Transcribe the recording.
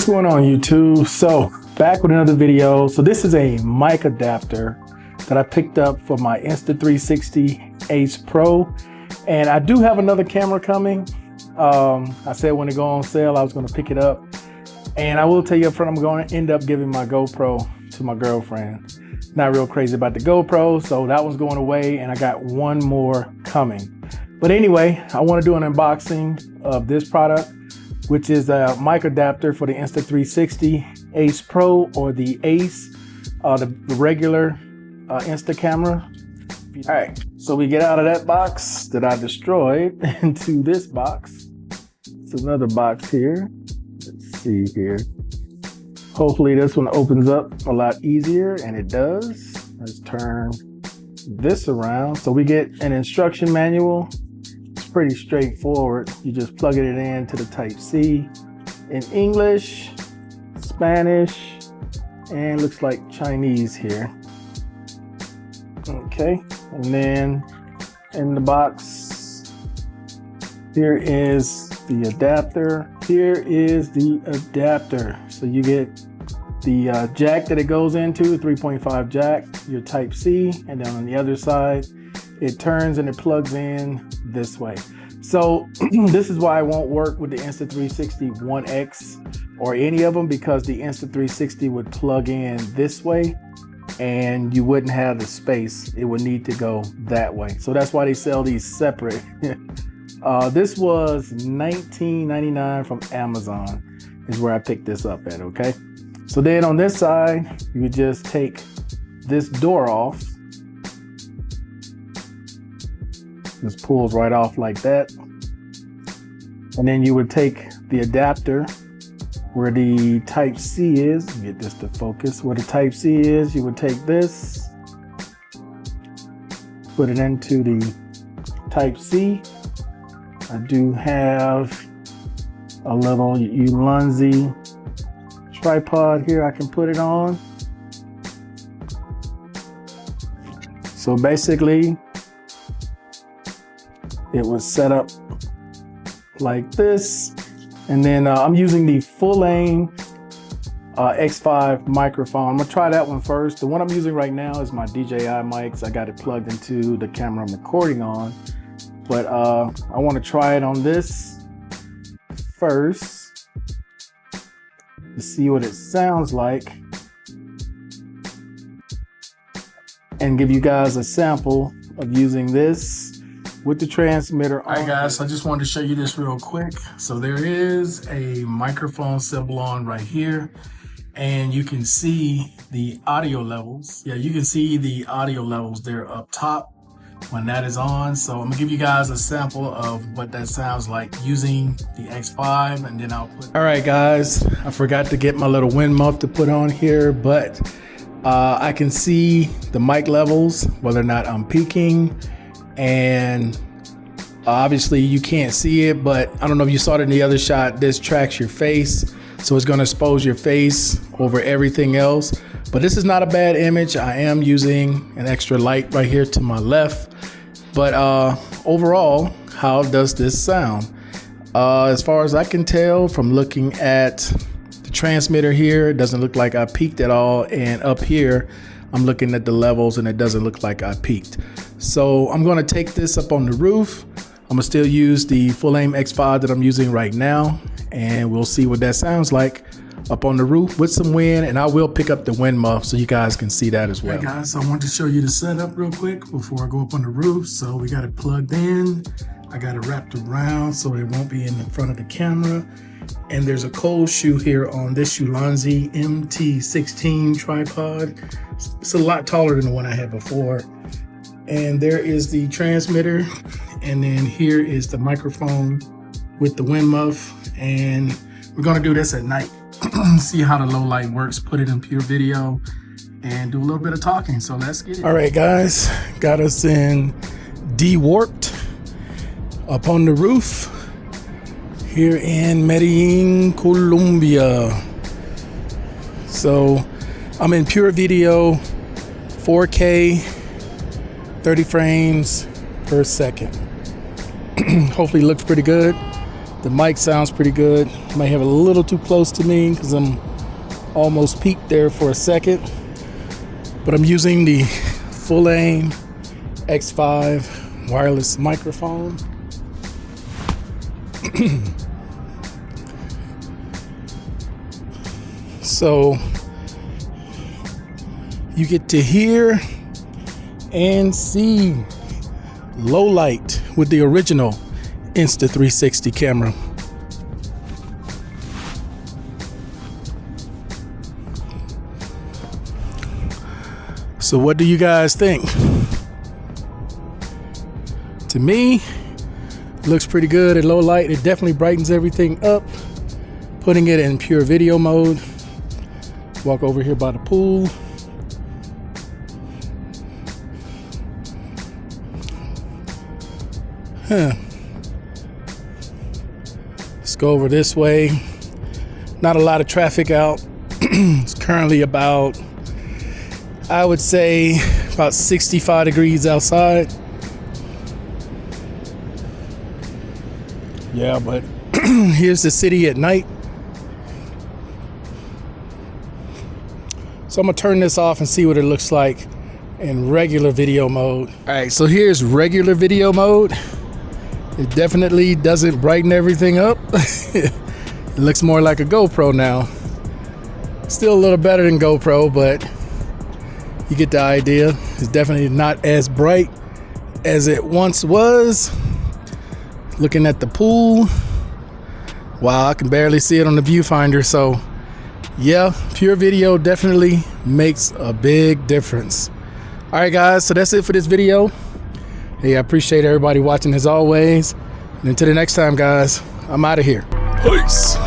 What's going on, YouTube? So back with another video. So this is a mic adapter that I picked up for my Insta360 Ace Pro, and I do have another camera coming. I said when it go on sale I was going to pick it up, and I will tell you up front, I'm going to end up giving my GoPro to my girlfriend. Not real crazy about the GoPro, so that one's going away, and I got one more coming. But anyway, I want to do an unboxing of this product, which is a mic adapter for the Insta360 Ace Pro, or the Ace, the regular Insta camera. All right, so we get out of that box that I destroyed into this box. It's another box here. Let's see here. Hopefully this one opens up a lot easier, and it does. Let's turn this around. So we get an instruction manual. It's pretty straightforward. You just plug it into the Type-C in English, Spanish, and looks like Chinese here. Okay, and then in the box, here is the adapter. Here is the adapter. So you get the jack that it goes into, 3.5 jack, your Type-C, and then on the other side, it turns and it plugs in this way. So this is why it won't work with the Insta360 One X or any of them, because the Insta360 would plug in this way and you wouldn't have the space. It would need to go that way. So that's why they sell these separate. This was $19.99 from Amazon is where I picked this up at, okay? So then on this side, you would just take this door off. This pulls right off like that. And then you would take the adapter where the Type-C is. Get this to focus. Where the Type-C is, you would take this, put it into the Type-C. I do have a little UnBoxing tripod here I can put it on. So basically, it was set up like this. And then I'm using the full aim X5 microphone. I'm gonna try that one first. The one I'm using right now is my DJI mics. I got it plugged into the camera I'm recording on. But I want to try it on this first to see what it sounds like, and give you guys a sample of using this with the transmitter on. All right guys, so I just wanted to show you this real quick. So there is a microphone symbol on right here, and you can see the audio levels. Yeah, you can see the audio levels there up top when that is on. So I'm gonna give you guys a sample of what that sounds like using the X5, and then I'll put. All right guys, I forgot to get my little wind muff to put on here, but I can see the mic levels, whether or not I'm peaking, and obviously you can't see it, but I don't know if you saw it in the other shot, this tracks your face. So it's gonna expose your face over everything else. But this is not a bad image. I am using an extra light right here to my left. But overall, how does this sound? As far as I can tell from looking at the transmitter here, it doesn't look like I peaked at all. And up here, I'm looking at the levels and it doesn't look like I peaked. So I'm gonna take this up on the roof. I'm gonna still use the full aim X5 that I'm using right now, and we'll see what that sounds like up on the roof with some wind, and I will pick up the wind muff so you guys can see that as well. Hey guys, so I want to show you the setup real quick before I go up on the roof. So we got it plugged in. I got it wrapped around so it won't be in the front of the camera. And there's a cold shoe here on this UnBoxing MT16 tripod. It's a lot taller than the one I had before. And there is the transmitter. And then here is the microphone with the wind muff. And we're gonna do this at night. See how the low light works, put it in pure video, and do a little bit of talking. So let's get it. All right guys, got us in de-warped up on the roof here in Medellin, Colombia. So I'm in pure video, 4K, 30 frames per second. Hopefully it looks pretty good. The mic sounds pretty good. Might have a little too close to me because I'm almost peaked there for a second. But I'm using the Full Aim X5 wireless microphone. So you get to hear and see low light with the original Insta360 camera. So what do you guys think? To me, it looks pretty good at low light. It definitely brightens everything up. Putting it in pure video mode. Walk over here by the pool. Let's go over this way. Not a lot of traffic out. It's currently about, I would say, about 65 degrees outside. Yeah, but here's the city at night. So I'm gonna turn this off and see what it looks like in regular video mode. All right, so here's regular video mode. It definitely doesn't brighten everything up. It looks more like a GoPro now. Still a little better than GoPro, but you get the idea. It's definitely not as bright as it once was. Looking at the pool. Wow, I can barely see it on the viewfinder. So yeah, pure video definitely makes a big difference. All right, guys, so that's it for this video. Hey, I appreciate everybody watching as always. And until the next time, guys, I'm out of here. Peace.